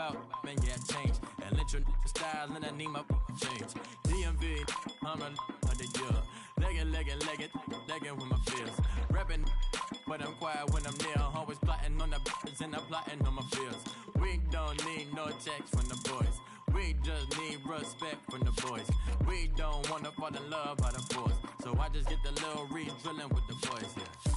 about, man, yeah, change. And let your style, and I need my change. DMV, I'm a year. Legging with my fears. Rapping, but I'm quiet when I'm near. Always plotting on the bitches and I'm plotting on my fears. We don't need no checks from the boys. We just need respect from the boys. We don't wanna fall in love by the force. So I just get the little re-drilling with the boys, yeah.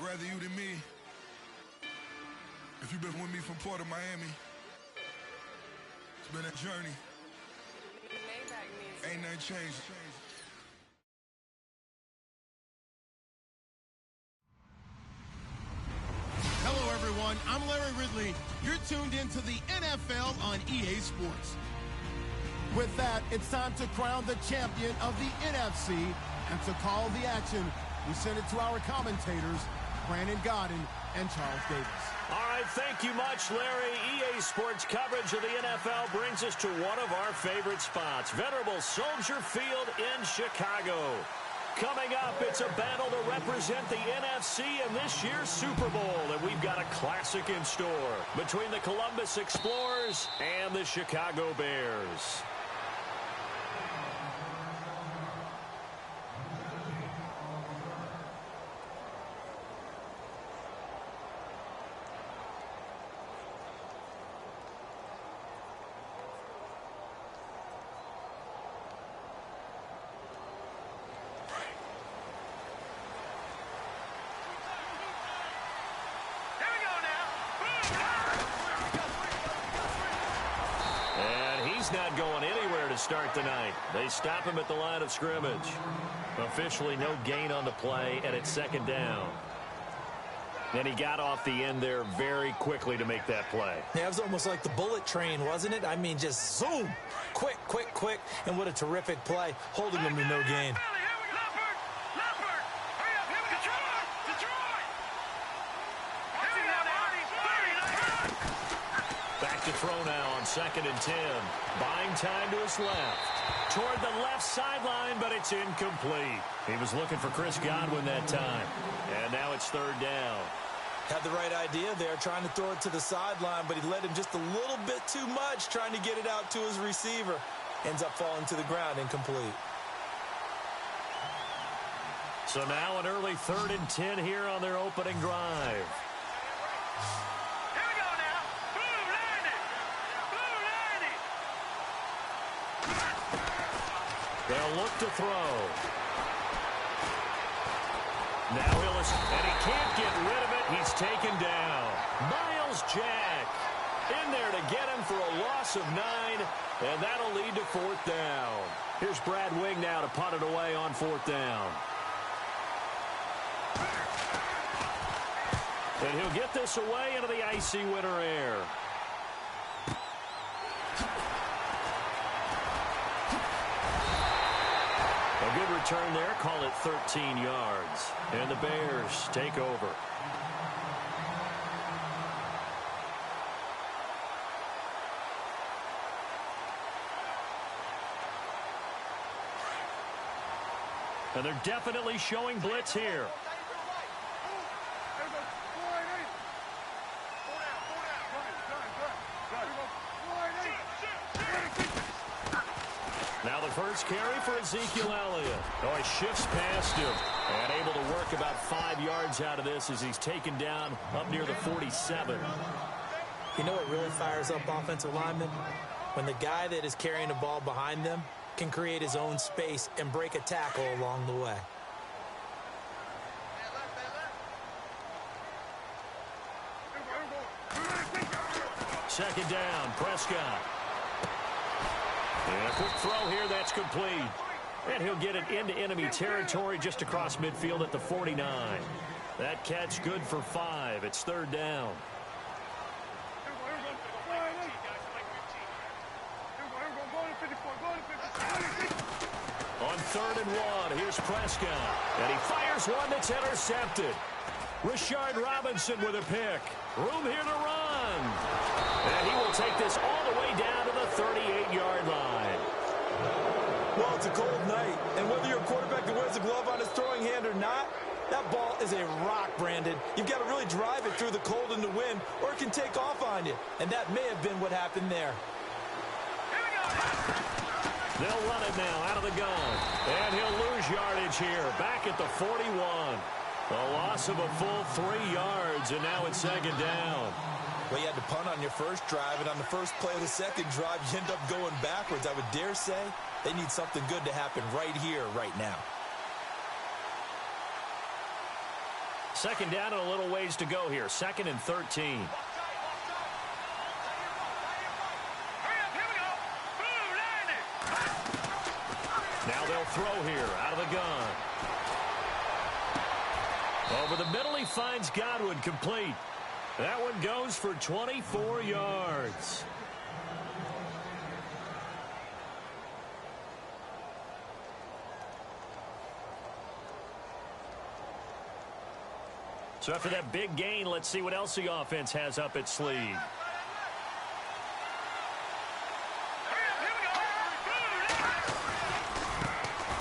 Rather you than me. If you've been with me from Port of Miami, it's been a journey. Ain't nothing changed. Hello, everyone. I'm Larry Ridley. You're tuned into the NFL on EA Sports. With that, it's time to crown the champion of the NFC. And to call the action, we send it to our commentators, Brandon Godden and Charles Davis. All right, thank you much, Larry. EA Sports coverage of the NFL brings us to one of our favorite spots, venerable Soldier Field in Chicago. Coming up, it's a battle to represent the NFC in this year's Super Bowl, and we've got a classic in store between the Columbus Explorers and the Chicago Bears. Not going anywhere to start the night. They stop him at the line of scrimmage. Officially no gain on the play, and it's second down. And he got off the end there very quickly to make that play. Yeah, it was almost like the bullet train, wasn't it? I mean, just zoom. Quick, quick, quick. And what a terrific play, holding him to no gain. To throw now on 2nd and 10. Buying time to his left. Toward the left sideline, but it's incomplete. He was looking for Chris Godwin that time. And now it's 3rd down. Had the right idea there, trying to throw it to the sideline, but he led him just a little bit too much, trying to get it out to his receiver. Ends up falling to the ground, incomplete. So now an early 3rd and 10 here on their opening drive. They'll look to throw. Now Hillis, and he can't get rid of it. He's taken down. Miles Jack in there to get him for a loss of 9, and that'll lead to 4th down. Here's Brad Wing now to punt it away on 4th down. And he'll get this away into the icy winter air. A good return there, call it 13 yards. And the Bears take over. And they're definitely showing blitz here. Now the first carry for Ezekiel Elliott. Oh, he shifts past him and able to work about 5 yards out of this as he's taken down up near the 47. You know what really fires up offensive linemen? When the guy that is carrying the ball behind them can create his own space and break a tackle along the way. Second down, Prescott. And a quick throw here, that's complete. And he'll get it into enemy territory just across midfield at the 49. That catch good for 5. It's third down. On 3rd and 1, here's Prescott. And he fires one that's intercepted. Rashard Robinson with a pick. Room here to run. And he will take this all the way down to the 38-yard line. Well, it's a cold night, and whether you're a quarterback that wears a glove on his throwing hand or not, that ball is a rock, Brandon. You've got to really drive it through the cold and the wind, or it can take off on you. And that may have been what happened there. They'll run it now out of the gun. And he'll lose yardage here. Back at the 41. A loss of a full 3 yards, and now it's second down. Well, you had to punt on your first drive, and on the first play of the second drive, you end up going backwards. I would dare say they need something good to happen right here, right now. Second down and a little ways to go here. 2nd and 13. Now they'll throw here out of the gun. Over the middle, he finds Godwin, complete. That one goes for 24 yards. So after that big gain, let's see what else the offense has up its sleeve.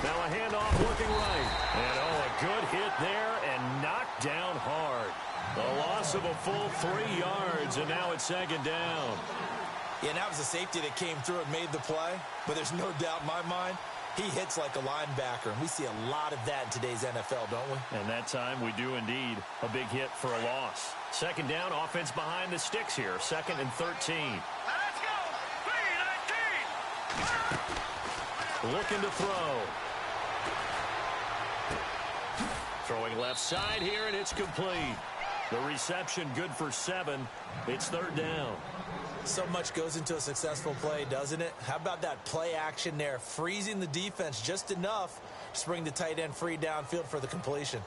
Now a handoff looking right. And a good hit there and knocked down hard. A loss of a full 3 yards, and now it's second down. Yeah, and that was a safety that came through and made the play. But there's no doubt in my mind, he hits like a linebacker. And we see a lot of that in today's NFL, don't we? And that time we do indeed. A big hit for a loss. Second down, offense behind the sticks here. 2nd and 13. Let's go! 3-19! Looking to throw. Throwing left side here, and it's complete. The reception good for 7. It's third down. So much goes into a successful play, doesn't it? How about that play action there? Freezing the defense just enough to bring the tight end free downfield for the completion.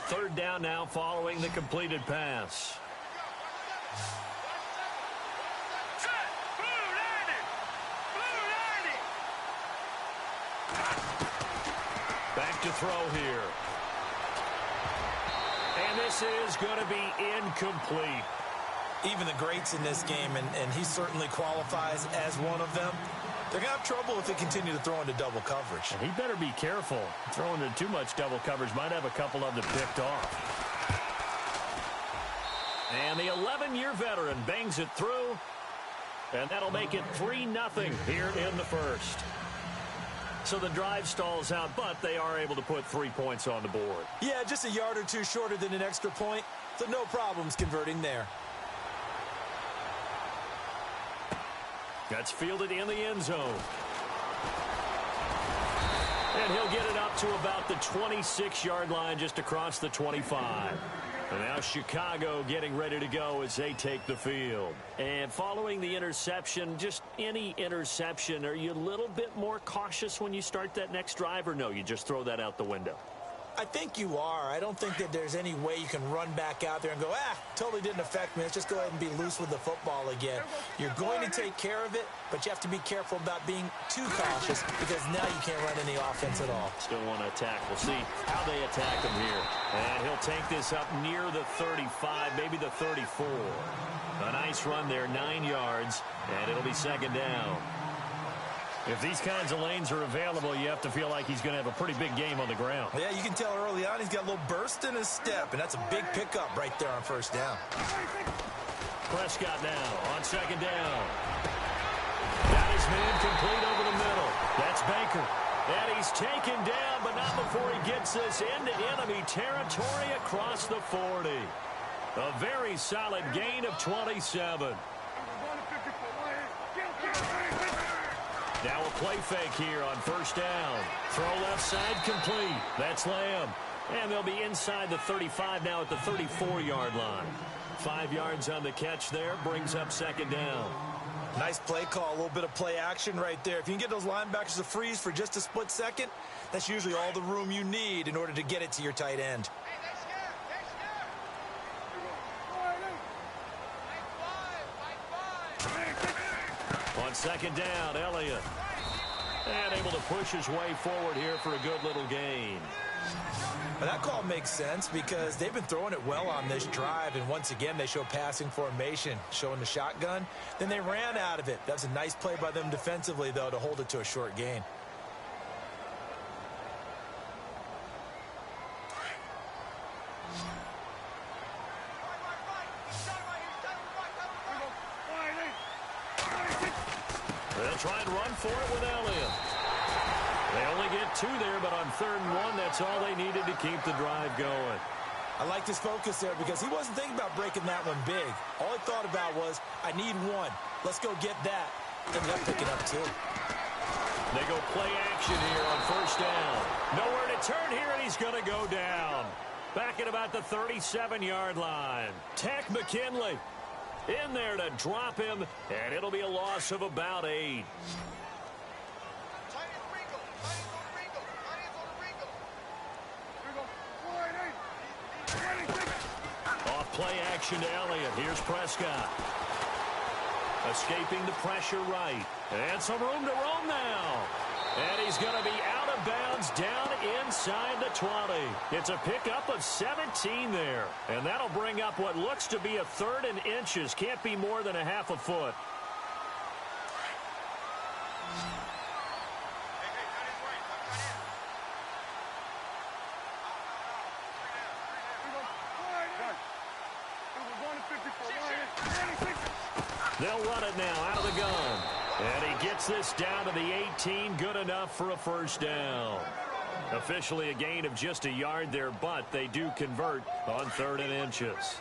Third down now following the completed pass. Back to throw here. And this is going to be incomplete. Even the greats in this game, and he certainly qualifies as one of them, they're going to have trouble if they continue to throw into double coverage. And he better be careful. Throwing into too much double coverage might have a couple of them picked off. And the 11-year veteran bangs it through. And that'll make it 3-0 here in the first. So the drive stalls out, but they are able to put 3 points on the board. Yeah, just a yard or two shorter than an extra point, so no problems converting there. That's fielded in the end zone. And he'll get it up to about the 26-yard line, just across the 25. And now Chicago getting ready to go as they take the field. And following the interception, just any interception, are you a little bit more cautious when you start that next drive, or no, you just throw that out the window? I think you are. I don't think that there's any way you can run back out there and go, totally didn't affect me. Let's just go ahead and be loose with the football again. You're going to take care of it, but you have to be careful about being too cautious because now you can't run any offense at all. Still want to attack. We'll see how they attack him here. And he'll take this up near the 35, maybe the 34. A nice run there, 9 yards, and it'll be second down. If these kinds of lanes are available, you have to feel like he's going to have a pretty big game on the ground. Yeah, you can tell early on he's got a little burst in his step, and that's a big pickup right there on first down. Prescott now on second down. Got his man complete over the middle. That's Baker. And he's taken down, but not before he gets this into enemy territory across the 40. A very solid gain of 27. Now a play fake here on first down. Throw left side complete. That's Lamb. And they'll be inside the 35 now at the 34-yard line. 5 yards on the catch there, brings up second down. Nice play call, a little bit of play action right there. If you can get those linebackers to freeze for just a split second, that's usually all the room you need in order to get it to your tight end. On second down, Elliott. And able to push his way forward here for a good little gain. Well, that call makes sense because they've been throwing it well on this drive, and once again they show passing formation, showing the shotgun. Then they ran out of it. That's a nice play by them defensively, though, to hold it to a short gain. They'll try and run for it with Elliott. They only get 2 there, but on 3rd and 1, that's all they needed to keep the drive going. I liked his focus there because he wasn't thinking about breaking that one big. All he thought about was, I need 1. Let's go get that. Ended up picking up 2. They go play action here on 1st down. Nowhere to turn here, and he's going to go down. Back at about the 37-yard line. Tech McKinley in there to drop him, and it'll be a loss of about 8. Off play action to Elliott. Here's Prescott. Escaping the pressure right. And some room to roam now. And he's going to be out of bounds down inside the 20. It's a pickup of 17 there. And that'll bring up what looks to be a 3rd and inches. Can't be more than a half a foot. They'll run it now out of the gun. And he gets this down to the 18. Good enough for a 1st down. Officially a gain of just a yard there, but they do convert on 3rd and inches.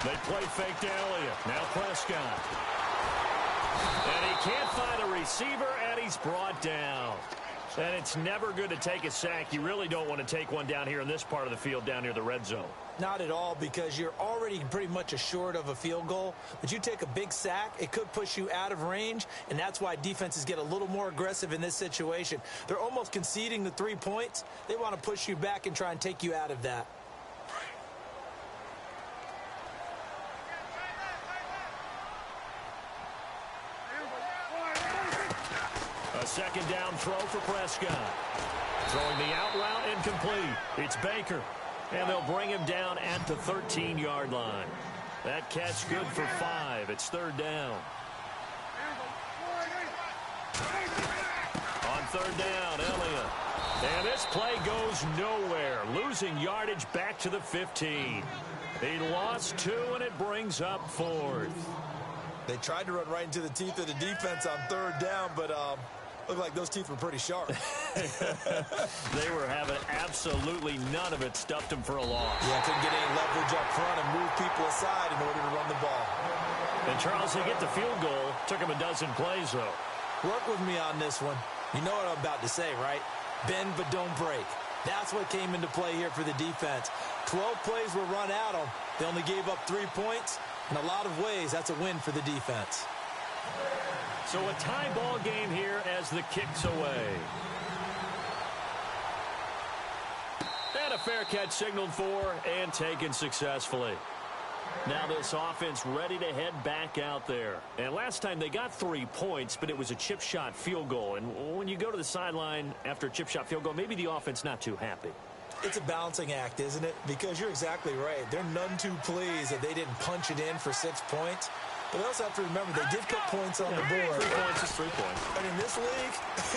They play fake to Elliott. Now Prescott. And he can't find a receiver, and he's brought down. And it's never good to take a sack. You really don't want to take one down here in this part of the field down near the red zone. Not at all, because you're already pretty much assured of a field goal. But you take a big sack, it could push you out of range, and that's why defenses get a little more aggressive in this situation. They're almost conceding the 3 points. They want to push you back and try and take you out of that. A 2nd down throw for Prescott. Throwing the out route incomplete. It's Baker. And they'll bring him down at the 13-yard line. That catch good for 5. It's 3rd down. On 3rd down, Elliott. And this play goes nowhere. Losing yardage back to the 15. He lost 2, and it brings up 4th. They tried to run right into the teeth of the defense on 3rd down, but looked like those teeth were pretty sharp. They were having absolutely none of it. Stuffed them for a loss. Yeah, couldn't get any leverage up front and move people aside in order to run the ball. And Charles, they get the field goal. Took him a dozen plays, though. Work with me on this one. You know what I'm about to say, right? Bend but don't break. That's what came into play here for the defense. 12 plays were run at them. They only gave up 3 points. In a lot of ways, that's a win for the defense. So a tie ball game here as the kick's away. And a fair catch signaled for and taken successfully. Now this offense ready to head back out there. And last time they got 3 points, but it was a chip shot field goal. And when you go to the sideline after a chip shot field goal, maybe the offense not too happy. It's a balancing act, isn't it? Because you're exactly right. They're none too pleased that they didn't punch it in for 6 points. But they also have to remember they did put points on the board. 3 points is 3 points. And in this league,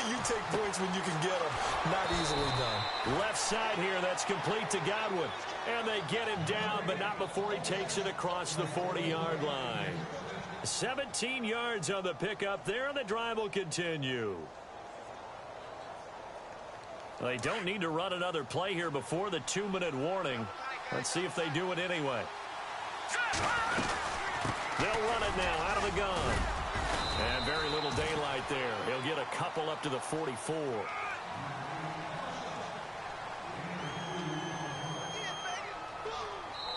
you take points when you can get them. Not easily done. Left side here, that's complete to Godwin. And they get him down, but not before he takes it across the 40-yard line. 17 yards on the pickup there, and the drive will continue. They don't need to run another play here before the 2-minute warning. Let's see if they do it anyway. They'll run it now out of the gun. And very little daylight there. He'll get a couple up to the 44.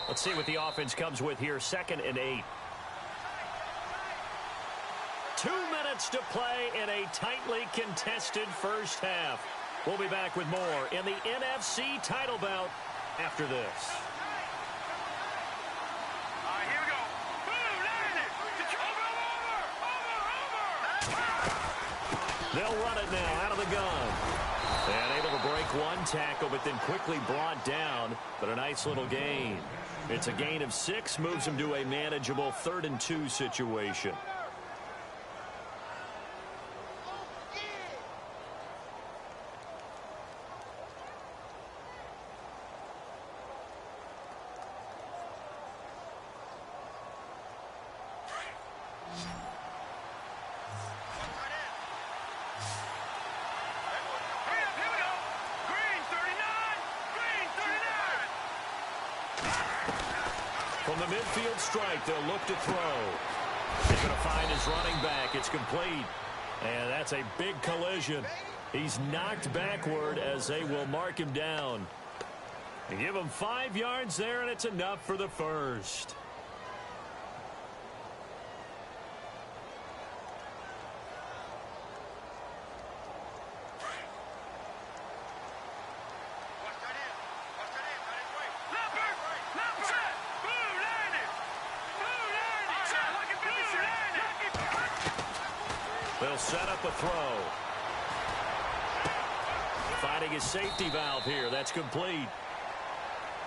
Let's see what the offense comes with here. 2nd and 8. 2 minutes to play in a tightly contested first half. We'll be back with more in the NFC title bout after this. All right, here we go. Boom, over. They'll run it now out of the gun. And able to break one tackle, but then quickly brought down. But a nice little gain. It's a gain of 6, moves him to a manageable 3rd and 2 situation. From the midfield strike, they'll look to throw. He's going to find his running back. It's complete. And that's a big collision. He's knocked backward as they will mark him down. They give him 5 yards there, and it's enough for the first. They'll set up a throw. Finding his safety valve here. That's complete.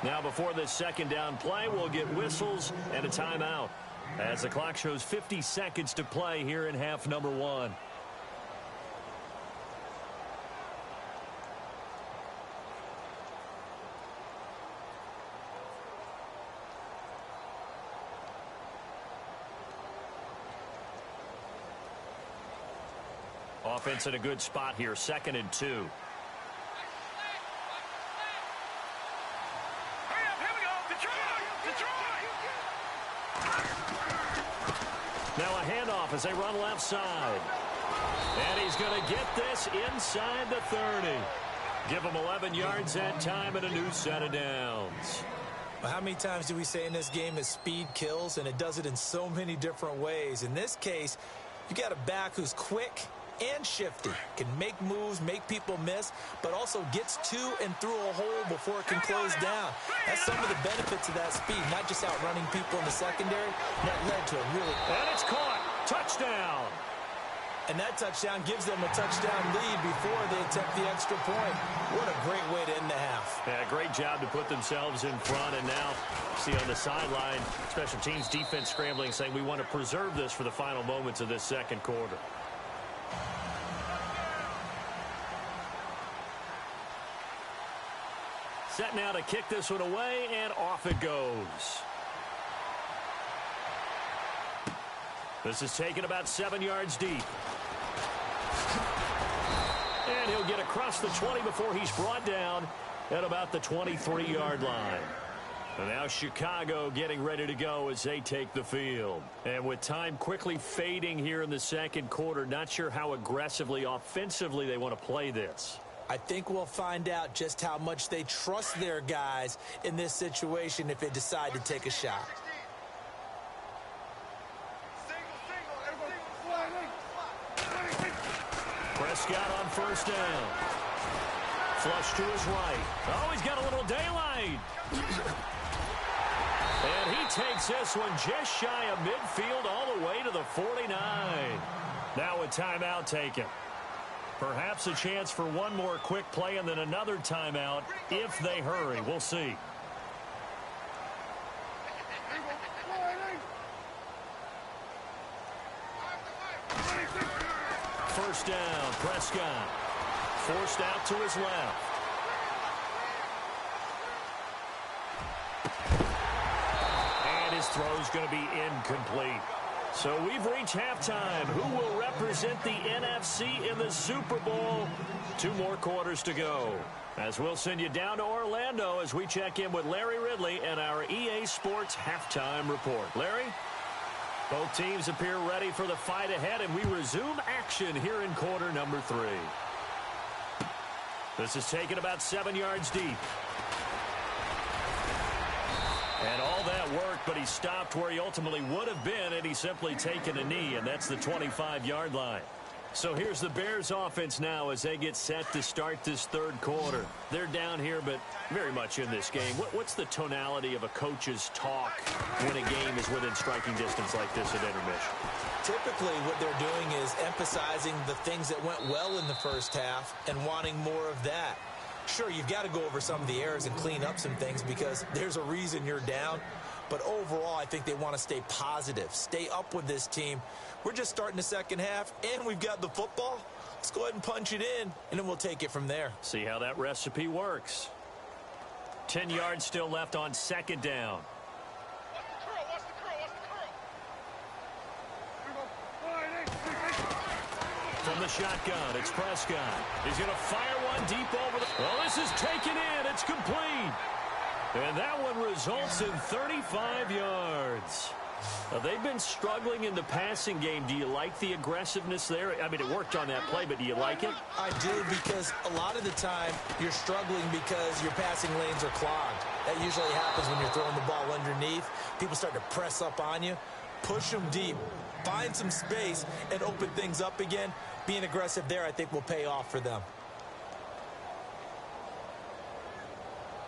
Now before this 2nd down play, we'll get whistles and a timeout as the clock shows 50 seconds to play here in half number 1. Offense in a good spot here, 2nd and 2. Hurry up, here we go. Detroit! Now a handoff as they run left side. And he's going to get this inside the 30. Give him 11 yards that time and a new set of downs. Well, how many times do we say in this game that speed kills, and it does it in so many different ways? In this case, you got a back who's quick and shifty, can make moves, make people miss, but also gets to and through a hole before it can close down. That's some of the benefits of that speed, not just outrunning people in the secondary. That led to a really... And it's caught. Touchdown. And that touchdown gives them a touchdown lead before they attempt the extra point. What a great way to end the half. Yeah, great job to put themselves in front. And now, see on the sideline, special teams defense scrambling, saying we want to preserve this for the final moments of this 2nd quarter. Set now to kick this one away, and off it goes. This is taken about 7 yards deep. And he'll get across the 20 before he's brought down at about the 23-yard line. And now Chicago getting ready to go as they take the field. And with time quickly fading here in the 2nd quarter, not sure how aggressively, offensively they want to play this. I think we'll find out just how much they trust their guys in this situation if they decide to take a shot. Prescott on 1st down. Flush to his right. Oh, he's got a little daylight. And he takes this one just shy of midfield all the way to the 49. Now a timeout taken. Perhaps a chance for one more quick play and then another timeout if they hurry. We'll see. First down, Prescott. Forced out to his left. And his throw's going to be incomplete. So we've reached halftime. Who will represent the NFC in the Super Bowl? 2 more quarters to go. As we'll send you down to Orlando as we check in with Larry Ridley and our EA Sports Halftime Report. Larry? Both teams appear ready for the fight ahead, and we resume action here in quarter number 3. This is taken about 7 yards deep. And all that worked, but he stopped where he ultimately would have been had he simply taken a knee, and that's the 25-yard line. So here's the Bears offense now as they get set to start this third quarter. They're down here, but very much in this game. What's the tonality of a coach's talk when a game is within striking distance like this at intermission? Typically, what they're doing is emphasizing the things that went well in the first half and wanting more of that. Sure, you've got to go over some of the errors and clean up some things because there's a reason you're down. But overall, I think they want to stay positive, stay up with this team. We're just starting the second half, and we've got the football. Let's go ahead and punch it in, and then we'll take it from there. See how that recipe works. 10 yards still left on second down. From the shotgun, it's Prescott. He's going to fire one deep over the... Well, this is taken in. It's complete. And that one results in 35 yards. Now, they've been struggling in the passing game. Do you like the aggressiveness there? I mean, it worked on that play, but do you like it? I do, because a lot of the time you're struggling because your passing lanes are clogged. That usually happens when you're throwing the ball underneath. People start to press up on you. Push them deep. Find some space and open things up again. Being aggressive there, I think, will pay off for them.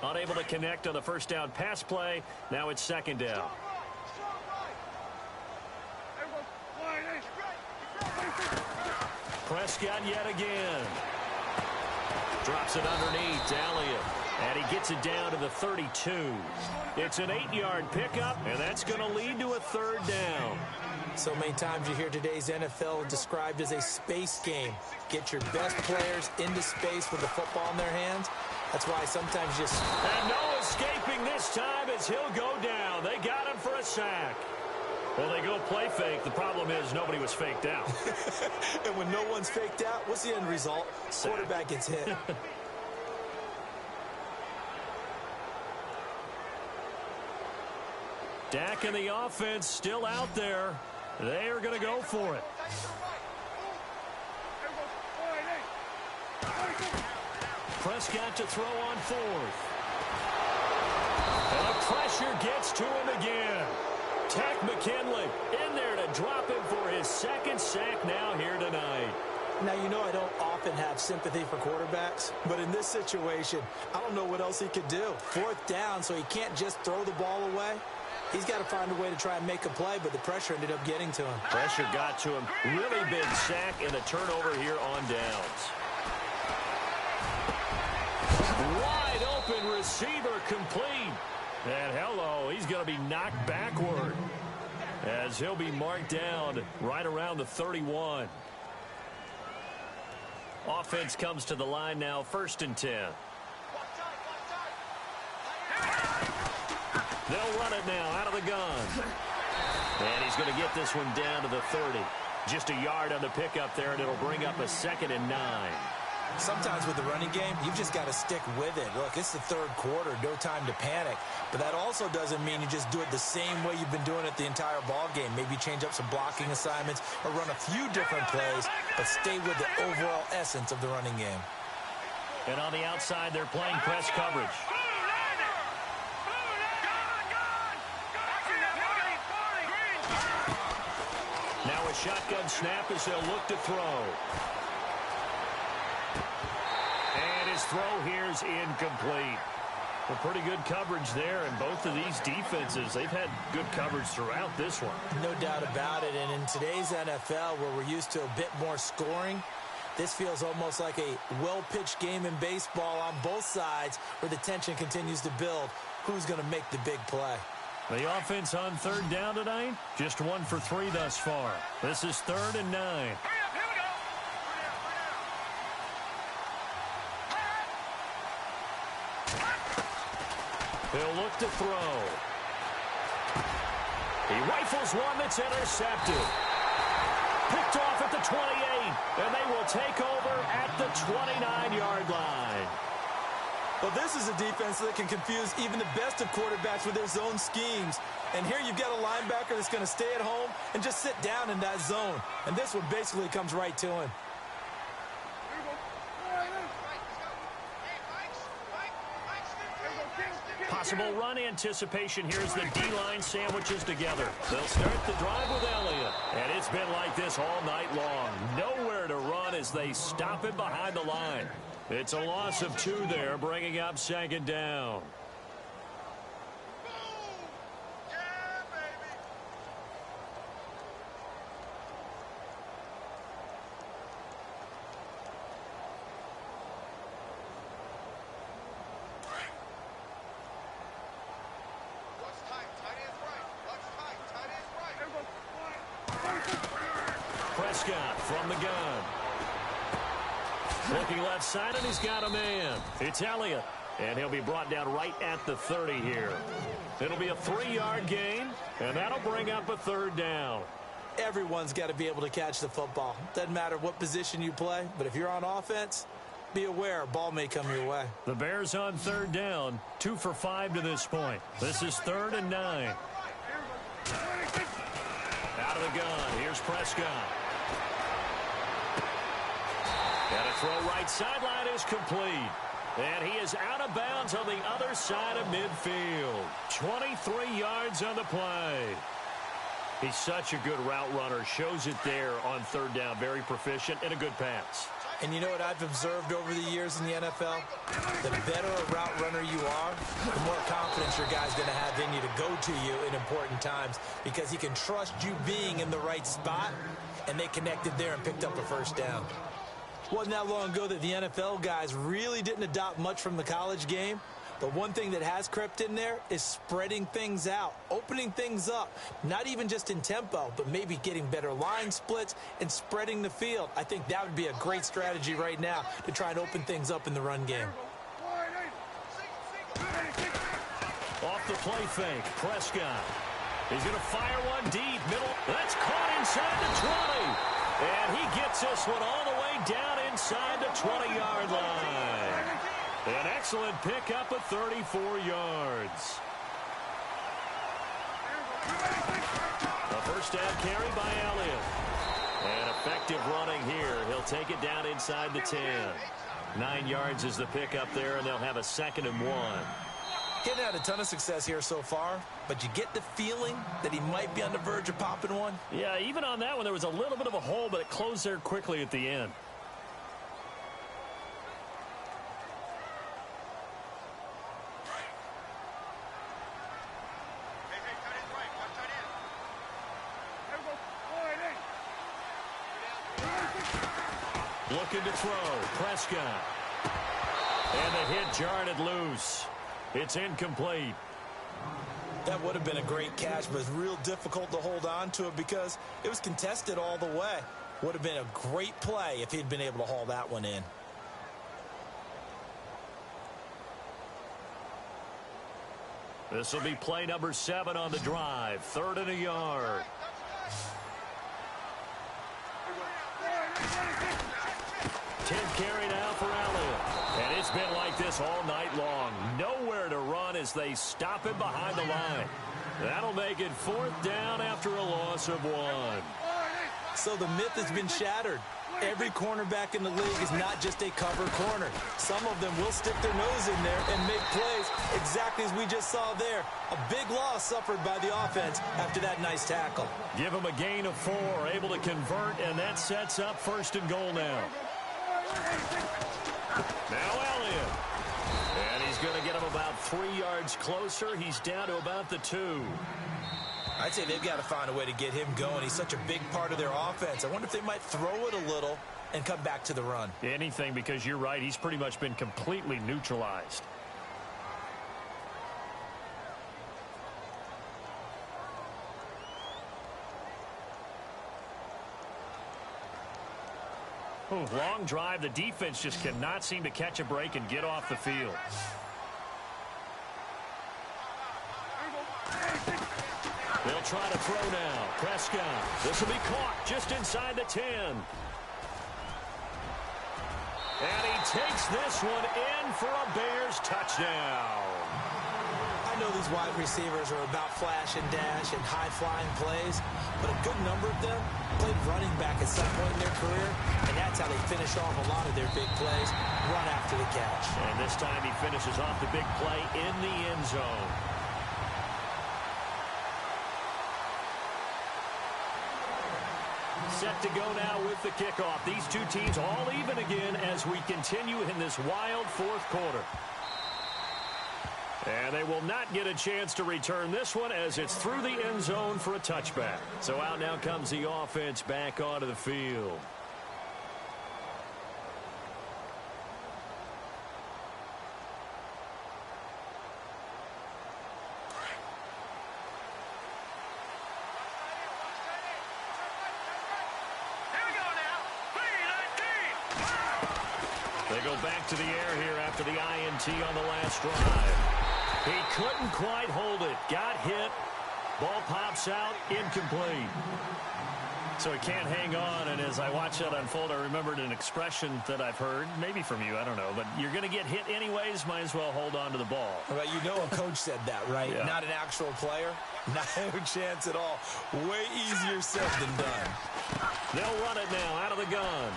Unable to connect on the first down pass play. Now it's second down. Prescott yet again. Drops it underneath. Elliott. And he gets it down to the 32. It's an 8-yard pickup, and that's going to lead to a third down. So many times you hear today's NFL described as a space game. Get your best players into space with the football in their hands. That's why sometimes just... And no escaping this time as he'll go down. They got him for a sack. Well, they go play fake. The problem is nobody was faked out. And when no one's faked out, what's the end result? Sack. Quarterback gets hit. Dak and the offense still out there. They are going to go for it. Prescott to throw on fourth. And the pressure gets to him again. Tech McKinley in there to drop him for his second sack now here tonight. Now, you know I don't often have sympathy for quarterbacks, but in this situation, I don't know what else he could do. Fourth down, so he can't just throw the ball away. He's got to find a way to try and make a play, but the pressure ended up getting to him. Pressure got to him. Really big sack and a turnover here on downs. Wide open receiver complete. And hello, he's going to be knocked backward as he'll be marked down right around the 31. Offense comes to the line now, 1st and 10. They'll run it now out of the gun. And he's going to get this one down to the 30. Just a yard on the pickup there, and it'll bring up a 2nd and 9. Sometimes with the running game, you've just got to stick with it. Look, it's the third quarter, no time to panic. But that also doesn't mean you just do it the same way you've been doing it the entire ball game. Maybe change up some blocking assignments or run a few different plays, but stay with the overall essence of the running game. And on the outside, they're playing press coverage. Now a shotgun snap as they'll look to throw. And his throw here's incomplete. Well, pretty good coverage there, and both of these defenses, they've had good coverage throughout this one. No doubt about it, and in today's NFL, where we're used to a bit more scoring, this feels almost like a well-pitched game in baseball on both sides where the tension continues to build. Who's going to make the big play? The offense on 3rd down tonight, just 1 for 3 thus far. This is 3rd and 9. He'll look to throw. He rifles one that's intercepted. Picked off at the 28, and they will take over at the 29-yard line. Well, this is a defense that can confuse even the best of quarterbacks with their zone schemes. And here you've got a linebacker that's going to stay at home and just sit down in that zone. And this one basically comes right to him. Possible run anticipation. Here's the D-line sandwiches together. They'll start the drive with Elliott. And it's been like this all night long. Nowhere to run as they stop him behind the line. It's a loss of 2 there, bringing up 2nd down. Prescott from the gun. Looking left side, and he's got a man. It's Elliott, and he'll be brought down right at the 30 here. It'll be a 3-yard gain, and that'll bring up a 3rd down. Everyone's got to be able to catch the football. Doesn't matter what position you play, but if you're on offense, be aware a ball may come your way. The Bears on 3rd down, 2 for 5 to this point. This is 3rd and 9. Out of the gun, here's Prescott. And a throw right sideline is complete. And he is out of bounds on the other side of midfield. 23 yards on the play. He's such a good route runner. Shows it there on 3rd down. Very proficient and a good pass. And you know what I've observed over the years in the NFL? The better a route runner you are, the more confidence your guy's going to have in you to go to you in important times because he can trust you being in the right spot, and they connected there and picked up a 1st down. Wasn't that long ago that the NFL guys really didn't adopt much from the college game. But one thing that has crept in there is spreading things out, opening things up, not even just in tempo, but maybe getting better line splits and spreading the field. I think that would be a great strategy right now to try and open things up in the run game. Off the play fake, Prescott. He's going to fire one deep, middle. That's caught inside the 20. And he gets this one all the way down inside the 20-yard line. An excellent pickup of 34 yards. A 1st down carry by Elliott. And effective running here. He'll take it down inside the 10. 9 yards is the pickup there, and they'll have a 2nd and 1. Getting had a ton of success here so far, but you get the feeling that he might be on the verge of popping one. Yeah, even on that one, there was a little bit of a hole, but it closed there quickly at the end. Looking to throw, Prescott. And the hit jarred it loose. It's incomplete. That would have been a great catch, but it's real difficult to hold on to it because it was contested all the way. Would have been a great play if he'd been able to haul that one in. This will be play number 7 on the drive. 3rd and a yard. Carry now for Elliott. And it's been like this all night long. Nowhere to run as they stop him behind the line. That'll make it 4th down after a loss of 1. So the myth has been shattered. Every cornerback in the league is not just a cover corner. Some of them will stick their nose in there and make plays exactly as we just saw there. A big loss suffered by the offense after that nice tackle. Give him a gain of 4, able to convert, and that sets up 1st and goal now. Now Elliott. And he's going to get him about 3 yards closer. He's down to about the 2. I'd say they've got to find a way to get him going. He's such a big part of their offense. I wonder if they might throw it a little and come back to the run. Anything, because you're right. He's pretty much been completely neutralized. Ooh, long drive. The defense just cannot seem to catch a break and get off the field. They'll try to throw now. Prescott. This will be caught just inside the 10. And he takes this one in for a Bears touchdown. I I know these wide receivers are about flash and dash and high-flying plays, but a good number of them played running back at some point in their career, and that's how they finish off a lot of their big plays, run after the catch. And this time he finishes off the big play in the end zone. Set to go now with the kickoff. These two teams all even again as we continue in this wild fourth quarter. And they will not get a chance to return this one as it's through the end zone for a touchback. So out now comes the offense back onto the field. They go back to the air here after the INT on the last drive. He couldn't quite hold it. Got hit. Ball pops out. Incomplete. So he can't hang on, and as I watch that unfold, I remembered an expression that I've heard, maybe from you, I don't know, but you're going to get hit anyways, might as well hold on to the ball. Well, you know a coach said that, right? Yeah. Not an actual player. No chance at all. Way easier said than done. They'll run it now out of the gun.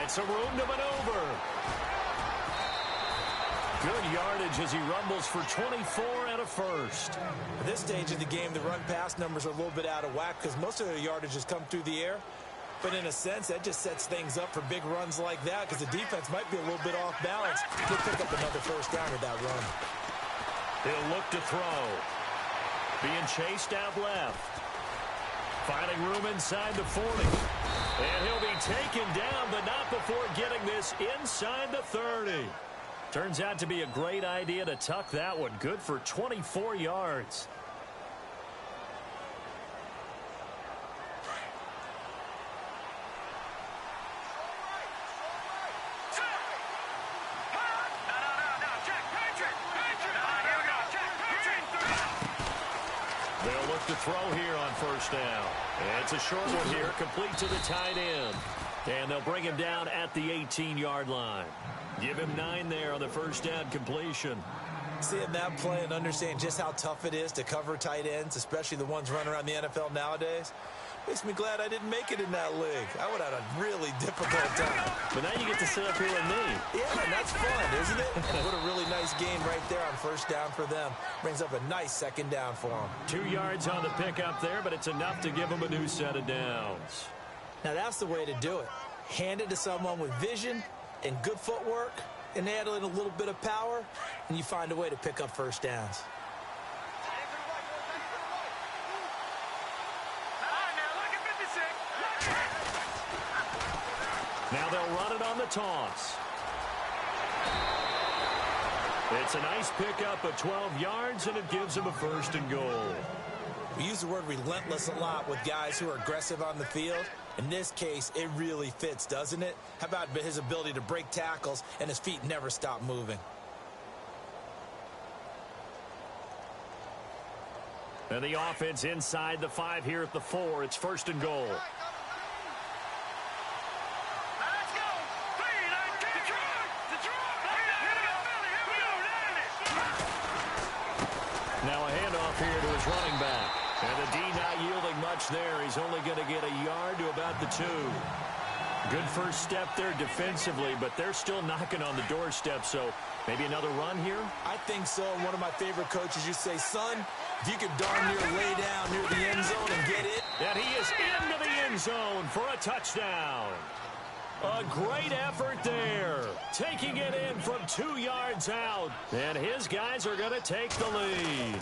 It's a room to maneuver. Good yardage as he rumbles for 24 and a first. At this stage of the game, the run-pass numbers are a little bit out of whack because most of their yardage has come through the air. But in a sense, that just sets things up for big runs like that because the defense might be a little bit off balance. He'll pick up another first down with that run. He'll look to throw. Being chased out left. Finding room inside the 40. And he'll be taken down, but not before getting this inside the 30. Turns out to be a great idea to tuck that one. Good for 24 yards. They'll look to throw here on first down. It's a short one here, complete to the tight end. And they'll bring him down at the 18-yard line. Give him 9 there on the first down completion. Seeing that play and understand just how tough it is to cover tight ends, especially the ones running around the NFL nowadays, makes me glad I didn't make it in that league. I would have had a really difficult time. But now you get to sit up here with me. Yeah, and that's fun, isn't it? And what a really nice game right there on first down for them. Brings up a nice second down for them. 2 yards on the pickup there, but it's enough to give them a new set of downs. Now that's the way to do it. Hand it to someone with vision and good footwork, and add in a little bit of power, and you find a way to pick up first downs. Now they'll run it on the toss. It's a nice pickup of 12 yards, and it gives them a first and goal. We use the word relentless a lot with guys who are aggressive on the field. In this case, it really fits, doesn't it? How about his ability to break tackles and his feet never stop moving? And the offense inside the 5 here at the 4. It's first and goal. Now a handoff here to his running back. And the D not yielding much there. He's only going to get a yard to about the 2. Good first step there defensively, but they're still knocking on the doorstep, so maybe another run here? I think so. And one of my favorite coaches used to say, son, if you could darn near lay down near the end zone and get it. And he is into the end zone for a touchdown. A great effort there. Taking it in from 2 yards out. And his guys are going to take the lead.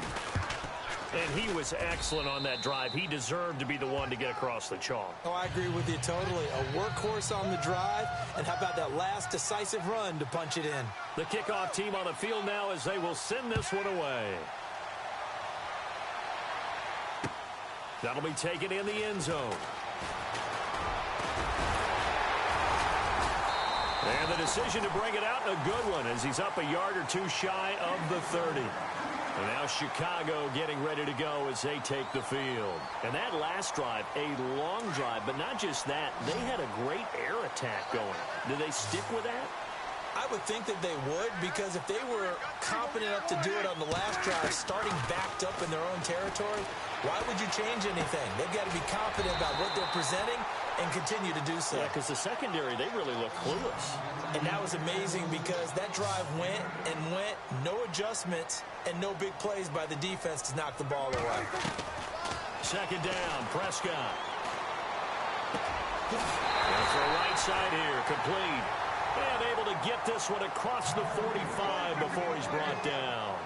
And he was excellent on that drive. He deserved to be the one to get across the chalk. Oh, I agree with you totally. A workhorse on the drive. And how about that last decisive run to punch it in? The kickoff team on the field now as they will send this one away. That'll be taken in the end zone. And the decision to bring it out, a good one, as he's up a yard or 2 shy of the 30. And now Chicago getting ready to go as they take the field. And that last drive, a long drive, but not just that. They had a great air attack going. Did they stick with that? I would think that they would, because if they were confident enough to do it on the last drive, starting backed up in their own territory, why would you change anything? They've got to be confident about what they're presenting and continue to do so. Yeah, because the secondary, they really look clueless. And that was amazing because that drive went and went, no adjustments, and no big plays by the defense to knock the ball away. Second down, Prescott. And for a right side here, complete. And able to get this one across the 45 before he's brought down.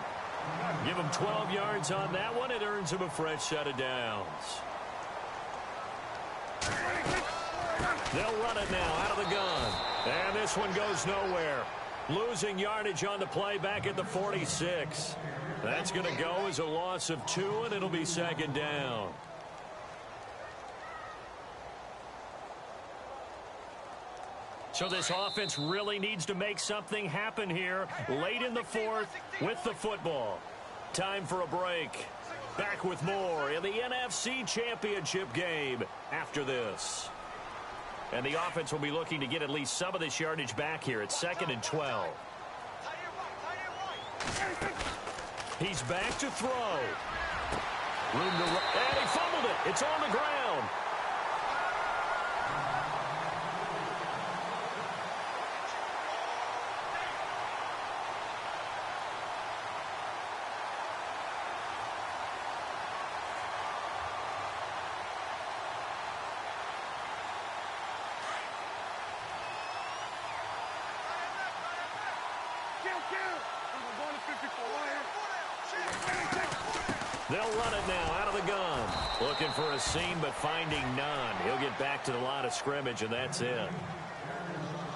Give him 12 yards on that one. It earns him a fresh set of downs. They'll run it now out of the gun. And this one goes nowhere. Losing yardage on the play back at the 46. That's going to go as a loss of 2, and it'll be second down. So this offense really needs to make something happen here late in the fourth with the football. Time for a break. Back with more in the NFC Championship game after this. And the offense will be looking to get at least some of this yardage back here at 2nd and 12. He's back to throw. Room to run. And he fumbled it. It's on the ground. They'll run it now out of the gun. Looking for a seam, but finding none. He'll get back to the line of scrimmage, and that's it.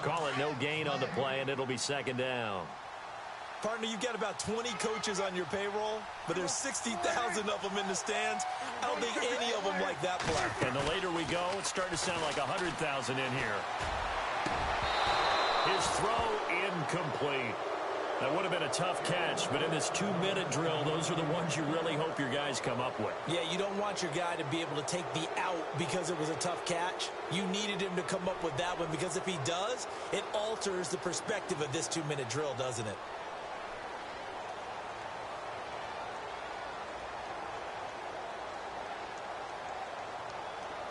Call it no gain on the play, and it'll be second down. Partner, you've got about 20 coaches on your payroll, but there's 60,000 of them in the stands. I don't think any of them like that play. And the later we go, it's starting to sound like 100,000 in here. His throw incomplete. That would have been a tough catch, but in this 2-minute drill, those are the ones you really hope your guys come up with. Yeah, you don't want your guy to be able to take the out because it was a tough catch. You needed him to come up with that one, because if he does, it alters the perspective of this 2-minute drill, doesn't it?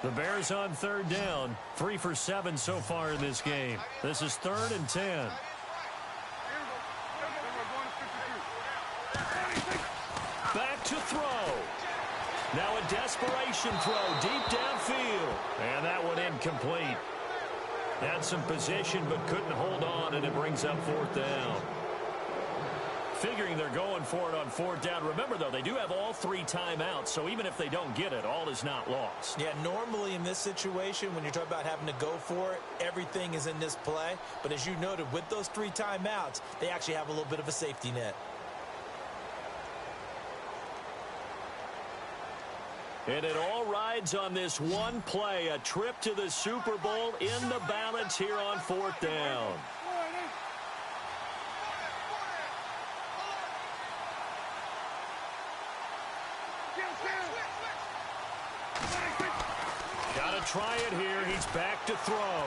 The Bears on third down, 3 for 7 so far in this game. This is 3rd and 10. Back to throw. Now a desperation throw deep downfield. And that one incomplete. Had some position but couldn't hold on, and it brings up 4th down. Figuring they're going for it on 4th down. Remember, though, they do have all 3 timeouts, so even if they don't get it, all is not lost. Yeah, normally in this situation, when you're talking about having to go for it, everything is in this play. But as you noted, with those 3 timeouts, they actually have a little bit of a safety net. And it all rides on this one play, a trip to the Super Bowl in the balance here on 4th down. Got to try it here. He's back to throw.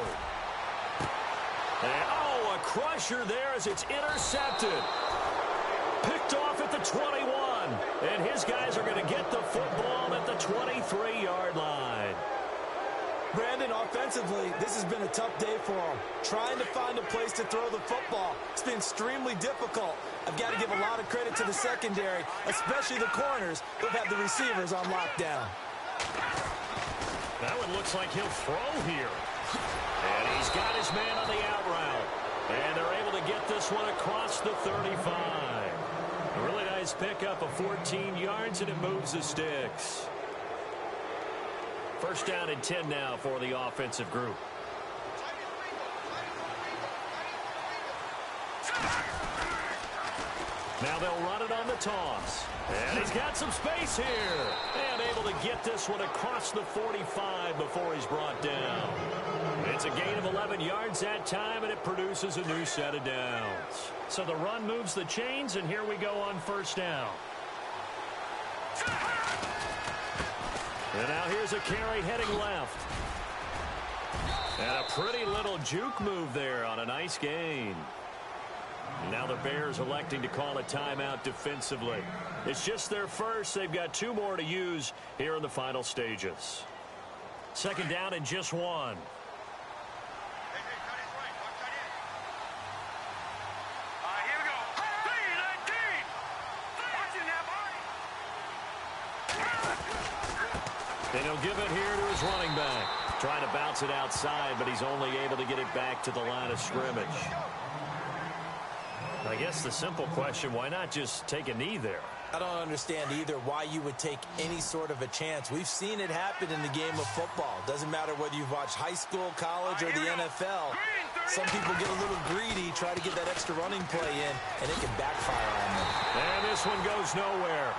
And, oh, a crusher there as it's intercepted. Picked off at the 21. And his guys are going to get the football at the 23-yard line. Brandon, offensively, this has been a tough day for him. Trying to find a place to throw the football. It's been extremely difficult. I've got to give a lot of credit to the secondary, especially the corners who have the receivers on lockdown. That one looks like he'll throw here. And he's got his man on the out route. And they're able to get this one across the 35. A really nice pickup of 14 yards, and it moves the sticks. 1st down and 10 now for the offensive group. Now they'll run it on the toss. And he's got some space here. And able to get this one across the 45 before he's brought down. It's a gain of 11 yards that time, and it produces a new set of downs. So the run moves the chains, and here we go on 1st down. And now here's a carry heading left. And a pretty little juke move there on a nice gain. Bears electing to call a timeout defensively. It's just their first. They've got 2 more to use here in the final stages. Second down and just 1. Here we go. 3-19. Watching that, boy. And he'll give it here to his running back. Trying to bounce it outside, but he's only able to get it back to the line of scrimmage. I guess the simple question, why not just take a knee there? I don't understand either why you would take any sort of a chance. We've seen it happen in the game of football. Doesn't matter whether you've watched high school, college, or the NFL. Some people get a little greedy, try to get that extra running play in, and it can backfire on them. And this one goes nowhere.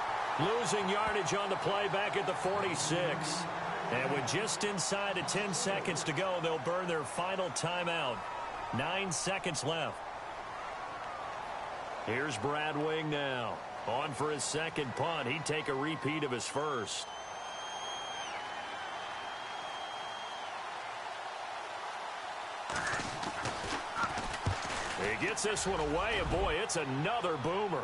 Losing yardage on the play back at the 46. And with just inside of 10 seconds to go, they'll burn their final timeout. 9 seconds left. Here's Brad Wing now. On for his second punt. He'd take a repeat of his first. He gets this one away, and boy, it's another boomer.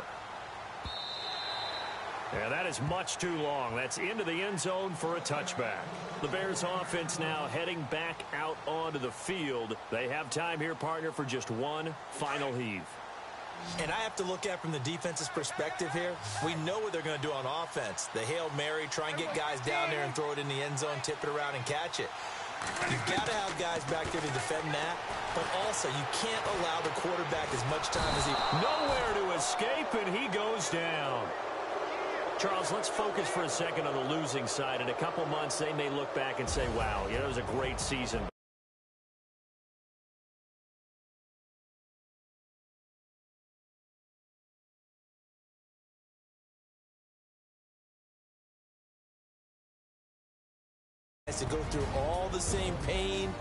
And that is much too long. That's into the end zone for a touchback. The Bears offense now heading back out onto the field. They have time here, partner, for just one final heave. And I have to look at from the defense's perspective here. We know what they're going to do on offense. The Hail Mary, try and get guys down there and throw it in the end zone, tip it around and catch it. You've got to have guys back there to defend that, but also you can't allow the quarterback as much time as he... Nowhere to escape, and he goes down. Charles, let's focus for a second on the losing side. In a couple months, they may look back and say, wow, it was a great season. To go through all the same pain,